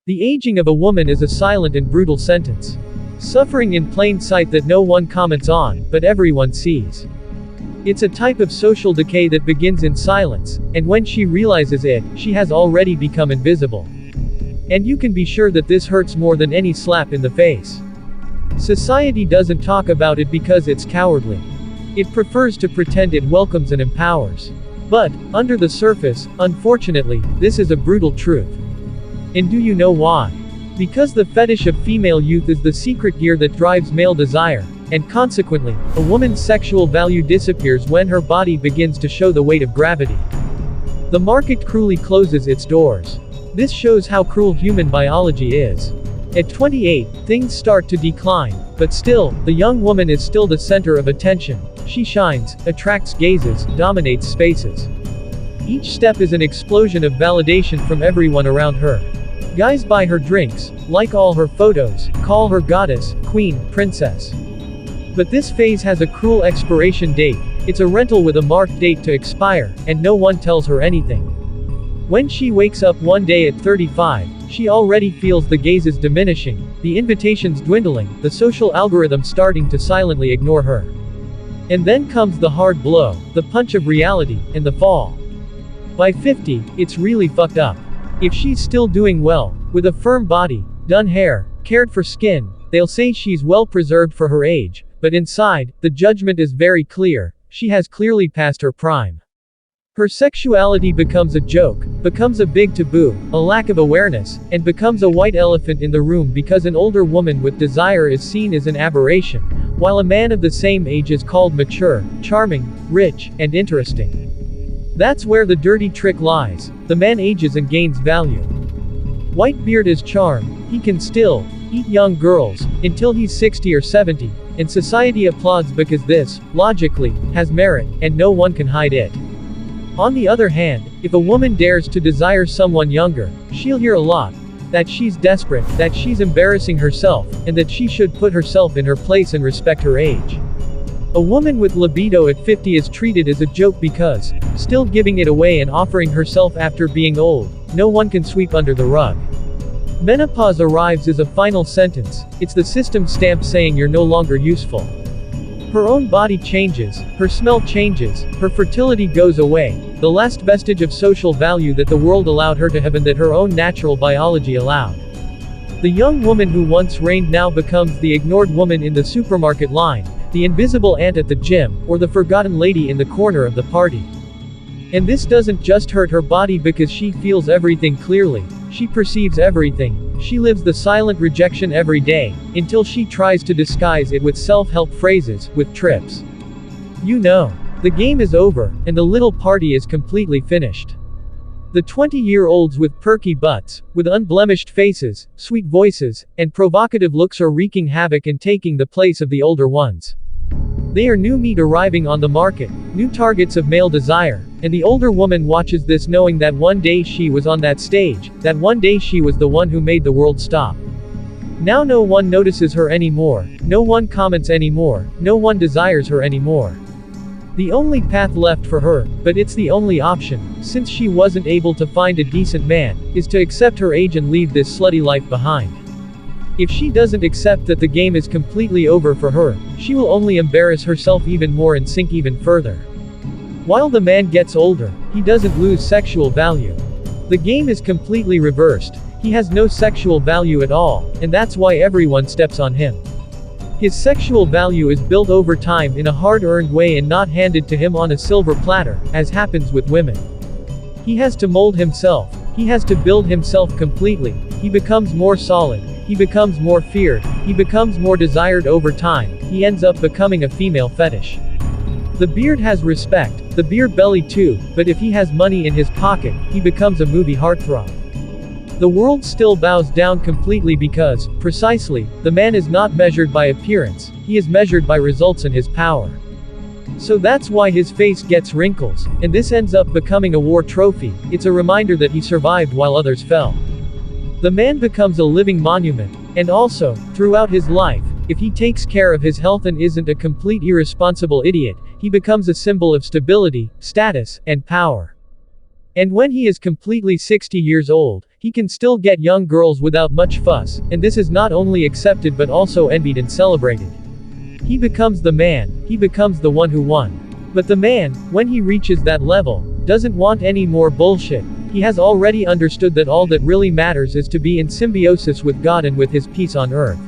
The aging of a woman is a silent and brutal sentence. Suffering in plain sight that no one comments on, but everyone sees. It's a type of social decay that begins in silence, and when she realizes it, she has already become invisible. And you can be sure that this hurts more than any slap in the face. Society doesn't talk about it because it's cowardly. It prefers to pretend it welcomes and empowers. But, under the surface, unfortunately, this is a brutal truth. And do you know why? Because the fetish of female youth is the secret gear that drives male desire, and consequently, a woman's sexual value disappears when her body begins to show the weight of gravity. The market cruelly closes its doors. This shows how cruel human biology is. At 28, things start to decline, but still, the young woman is still the center of attention. She shines, attracts gazes, dominates spaces. Each step is an explosion of validation from everyone around her. Guys buy her drinks, like all her photos, call her goddess, queen, princess. But this phase has a cruel expiration date. It's a rental with a marked date to expire, and no one tells her anything. When she wakes up one day at 35, she already feels the gazes diminishing, the invitations dwindling, the social algorithm starting to silently ignore her. And then comes the hard blow, the punch of reality, and the fall. By 50, it's really fucked up. If she's still doing well, with a firm body, done hair, cared for skin, they'll say she's well preserved for her age, but inside, the judgment is very clear. She has clearly passed her prime. Her sexuality becomes a joke, becomes a big taboo, a lack of awareness, and becomes a white elephant in the room because an older woman with desire is seen as an aberration, while a man of the same age is called mature, charming, rich, and interesting. That's where the dirty trick lies. The man ages and gains value. White beard is charm. He can still eat young girls until he's 60 or 70, and society applauds because this, logically, has merit, and no one can hide it. On the other hand, if a woman dares to desire someone younger, she'll hear a lot. That she's desperate, that she's embarrassing herself, and that she should put herself in her place and respect her age. A woman with libido at 50 is treated as a joke because, still giving it away and offering herself after being old, no one can sweep under the rug. Menopause arrives as a final sentence. It's the system stamp saying you're no longer useful. Her own body changes, her smell changes, her fertility goes away, the last vestige of social value that the world allowed her to have and that her own natural biology allowed. The young woman who once reigned now becomes the ignored woman in the supermarket line, the invisible aunt at the gym, or the forgotten lady in the corner of the party. And this doesn't just hurt her body because she feels everything clearly, she perceives everything, she lives the silent rejection every day, until she tries to disguise it with self-help phrases, with trips. You know, the game is over, and the little party is completely finished. The 20-year-olds with perky butts, with unblemished faces, sweet voices, and provocative looks are wreaking havoc and taking the place of the older ones. They are new meat arriving on the market, new targets of male desire, and the older woman watches this knowing that one day she was on that stage, that one day she was the one who made the world stop. Now no one notices her anymore, no one comments anymore, no one desires her anymore. The only path left for her, but it's the only option, since she wasn't able to find a decent man, is to accept her age and leave this slutty life behind. If she doesn't accept that the game is completely over for her, she will only embarrass herself even more and sink even further. While the man gets older, he doesn't lose sexual value. The game is completely reversed. He has no sexual value at all, and that's why everyone steps on him. His sexual value is built over time in a hard-earned way and not handed to him on a silver platter, as happens with women. He has to mold himself. He has to build himself completely. He becomes more solid. He becomes more feared. He becomes more desired over time. He ends up becoming a female fetish. The beard has respect, the beer belly too, but if he has money in his pocket, he becomes a movie heartthrob. The world still bows down completely because, precisely, the man is not measured by appearance, he is measured by results and his power. So that's why his face gets wrinkles, and this ends up becoming a war trophy. It's a reminder that he survived while others fell. The man becomes a living monument, and also, throughout his life, if he takes care of his health and isn't a complete irresponsible idiot, he becomes a symbol of stability, status, and power. And when he is completely 60 years old, He can still get young girls without much fuss, and this is not only accepted but also envied and celebrated. He becomes the man, he becomes the one who won. But the man, when he reaches that level, doesn't want any more bullshit. He has already understood that all that really matters is to be in symbiosis with God and with His peace on earth.